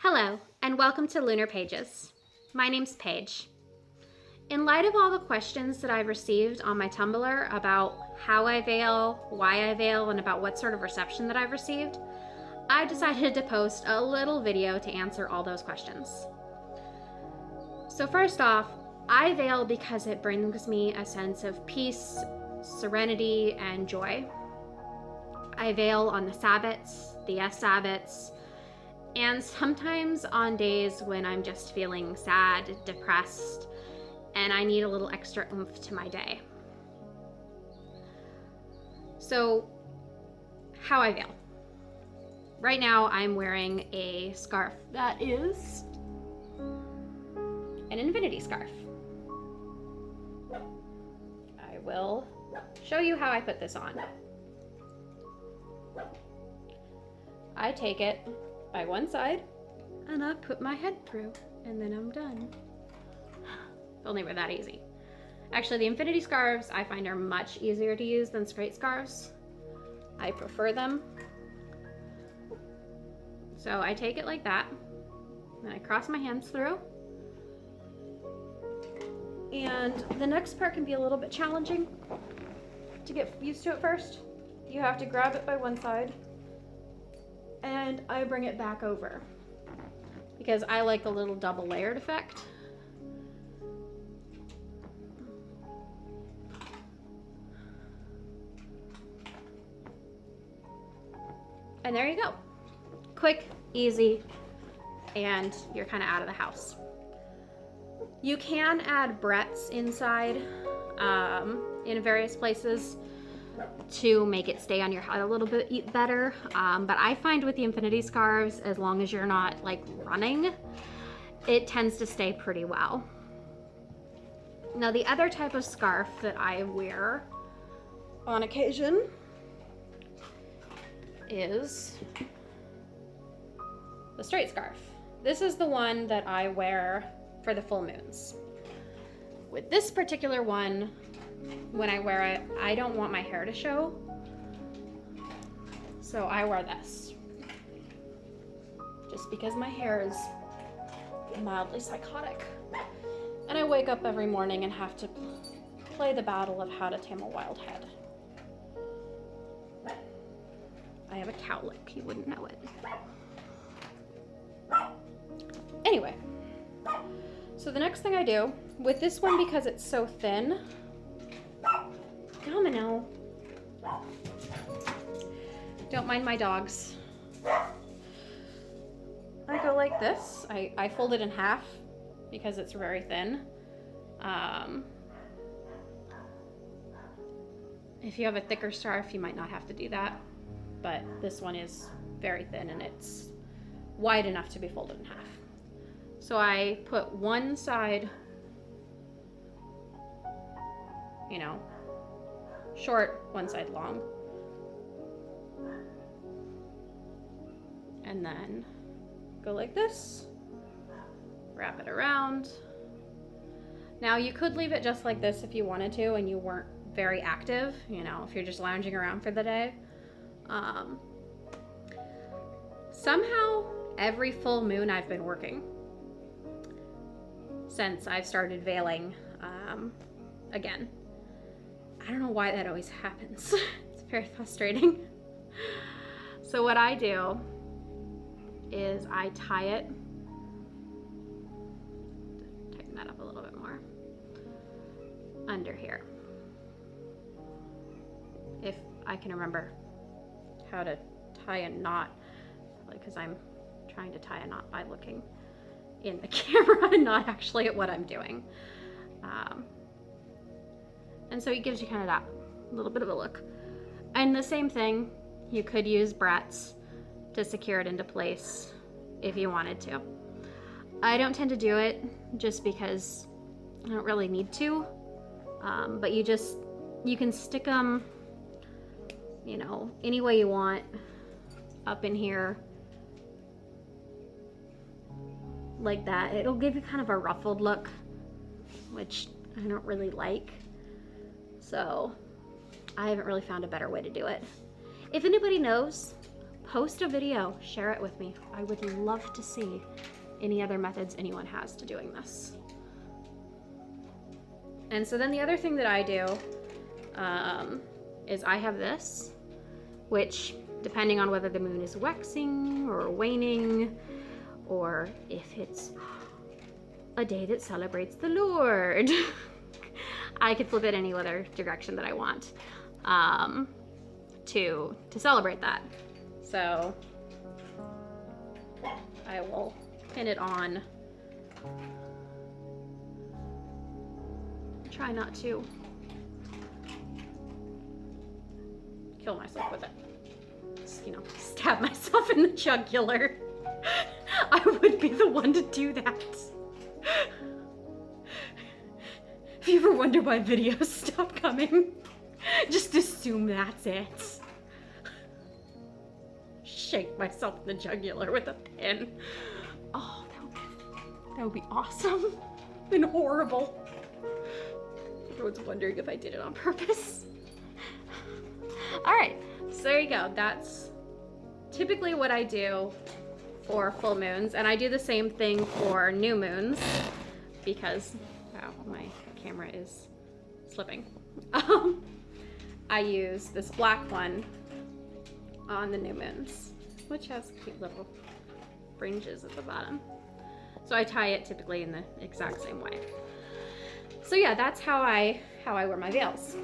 Hello, and welcome to Lunar Pages. My name's Paige. In light of all the questions that I've received on my Tumblr about how I veil, why I veil, and about what sort of reception that I've received, I decided to post a little video to answer all those questions. So first off, I veil because it brings me a sense of peace, serenity, and joy. I veil on the Sabbats, the S-Sabbats, and sometimes on days when I'm just feeling sad, depressed, and I need a little extra oomph to my day. So, how I veil. Right now I'm wearing a scarf that is an infinity scarf. I will show you how I put this on. I take it by one side and I put my head through, and then I'm done. If only were that easy. Actually, the infinity scarves I find are much easier to use than straight scarves. I prefer them. So I take it like that, and I cross my hands through. And the next part can be a little bit challenging to get used to at first. You have to grab it by one side, and I bring it back over because I like a little double layered effect. And there you go. Quick, easy, and you're kind of out of the house. You can add barrettes inside in various places to make it stay on your head a little bit better, but I find with the infinity scarves, as long as you're not like running, it tends to stay pretty well. Now the other type of scarf that I wear on occasion is the straight scarf. This is the one that I wear for the full moons. With this particular one, when I wear it, I don't want my hair to show, so I wear this just because my hair is mildly psychotic, and I wake up every morning and have to play the battle of how to tame a wild head. I have a cowlick, you wouldn't know it. Anyway, so the next thing I do with this one, because it's so thin, Domino. Don't mind my dogs. I go like this. I fold it in half because it's very thin. If you have a thicker scarf, you might not have to do that, but this one is very thin and it's wide enough to be folded in half. So I put one side, you know, short, one side long, and then go like this, wrap it around. Now you could leave it just like this if you wanted to and you weren't very active, you know, if you're just lounging around for the day. Somehow every full moon I've been working since I've started veiling again. I don't know why that always happens. It's very frustrating. So what I do is I tie it, tighten that up a little bit more, under here. If I can remember how to tie a knot, because I'm trying to tie a knot by looking in the camera and not actually at what I'm doing. And so it gives you kind of that little bit of a look. And the same thing, you could use barrettes to secure it into place if you wanted to. I don't tend to do it just because I don't really need to, but you can stick them, you know, any way you want up in here like that. It'll give you kind of a ruffled look, which I don't really like. So I haven't really found a better way to do it. If anybody knows, post a video, share it with me. I would love to see any other methods anyone has to doing this. And so then the other thing that I do is I have this, which depending on whether the moon is waxing or waning, or if it's a day that celebrates the Lord, I could flip it any other direction that I want to celebrate that. So I will pin it on. Try not to kill myself with it. Just, you know, stab myself in the jugular. I would be the one to do that. If you ever wonder why videos stop coming, just assume that's it. Shake myself in the jugular with a pin. Oh, that would be awesome and horrible. Everyone's wondering if I did it on purpose. All right, so there you go. That's typically what I do for full moons, and I do the same thing for new moons because, wow, my camera is slipping. I use this black one on the new moons, which has cute little fringes at the bottom. So I tie it typically in the exact same way. So yeah, that's how I wear my veils.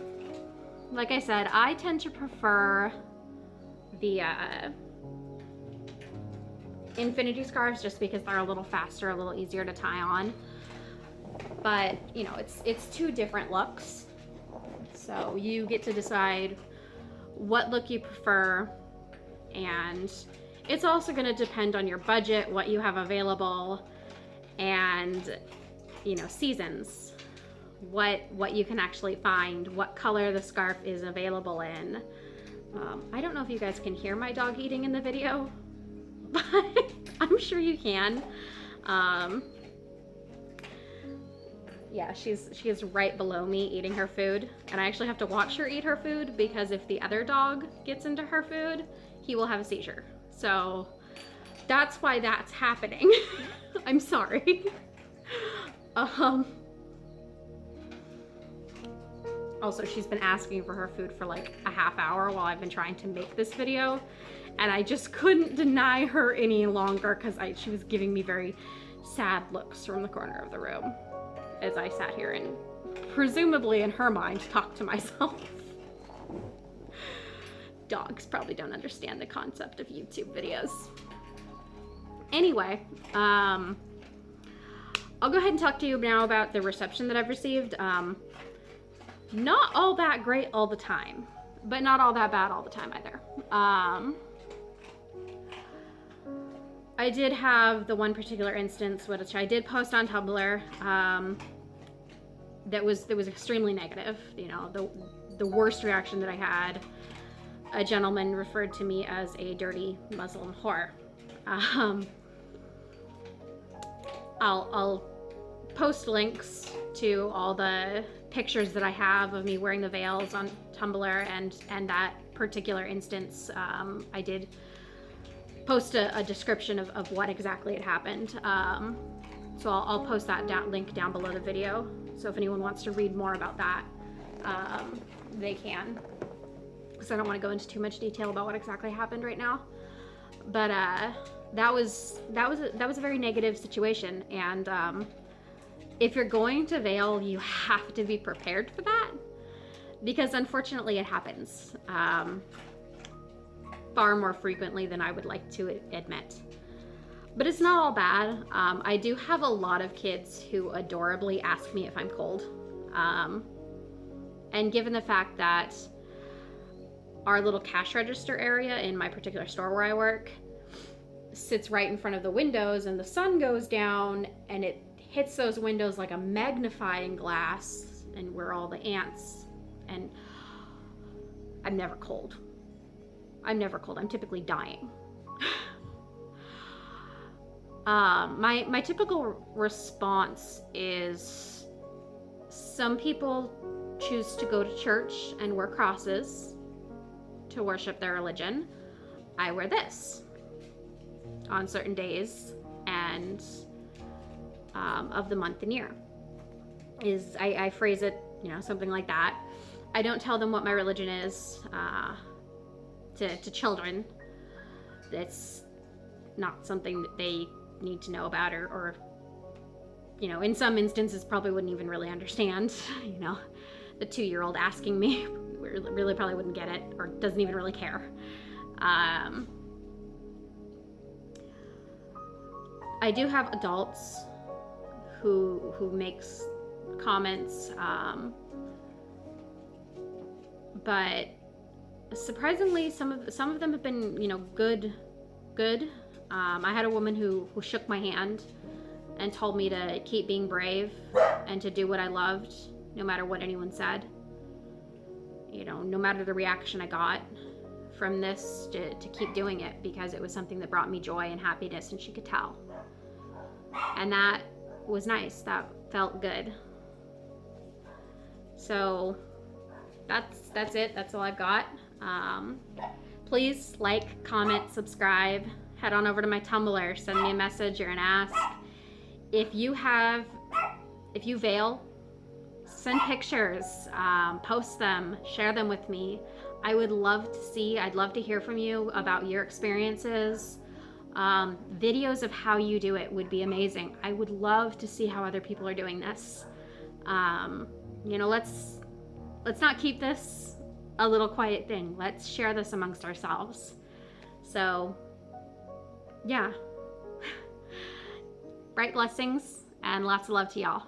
Like I said, I tend to prefer the infinity scarves just because they're a little faster, a little easier to tie on. But you know, it's two different looks. So you get to decide what look you prefer, and it's also going to depend on your budget, what you have available, and you know, seasons. What you can actually find, what color the scarf is available in. I don't know if you guys can hear my dog eating in the video, but I'm sure you can. Yeah, she is right below me eating her food, and I actually have to watch her eat her food because if the other dog gets into her food, he will have a seizure. So that's why that's happening. I'm sorry. Also, she's been asking for her food for like a half hour while I've been trying to make this video, and I just couldn't deny her any longer because she was giving me very sad looks from the corner of the room as I sat here and presumably in her mind talked to myself. Dogs probably don't understand the concept of YouTube videos. Anyway, I'll go ahead and talk to you now about the reception that I've received. Not all that great all the time, but not all that bad all the time either. I did have the one particular instance which I did post on Tumblr that was extremely negative. You know, the worst reaction that I had, a gentleman referred to me as a dirty Muslim whore. I'll post links to all the pictures that I have of me wearing the veils on Tumblr, and that particular instance, I did post a description of what exactly had happened. So I'll post that link down below the video. So if anyone wants to read more about that, they can. Because I don't want to go into too much detail about what exactly happened right now. But that was a very negative situation, and if you're going to veil, you have to be prepared for that, because unfortunately it happens far more frequently than I would like to admit. But it's not all bad. I do have a lot of kids who adorably ask me if I'm cold. And given the fact that our little cash register area in my particular store where I work sits right in front of the windows, and the sun goes down and it hits those windows like a magnifying glass, and where all the ants, and I'm never cold. I'm typically dying. My typical response is some people choose to go to church and wear crosses to worship their religion. I wear this on certain days and of the month and year. I phrase it, something like that. I don't tell them what my religion is to children. It's not something that they need to know about, or in some instances probably wouldn't even really understand. The 2-year-old asking me really probably wouldn't get it, or doesn't even really care. I do have adults who makes comments, but surprisingly, some of them have been, good. I had a woman who shook my hand and told me to keep being brave and to do what I loved, no matter what anyone said. No matter the reaction I got from this, to keep doing it, because it was something that brought me joy and happiness, and she could tell. And that was nice. That felt good. So that's it. That's all I've got. Please like, comment, subscribe. Head on over to my Tumblr. Send me a message or an ask. If you veil, send pictures, post them, share them with me. I'd love to hear from you about your experiences. Videos of how you do it would be amazing. I would love to see how other people are doing this. Let's not keep this a little quiet thing. Let's share this amongst ourselves. So, yeah. Bright blessings and lots of love to y'all.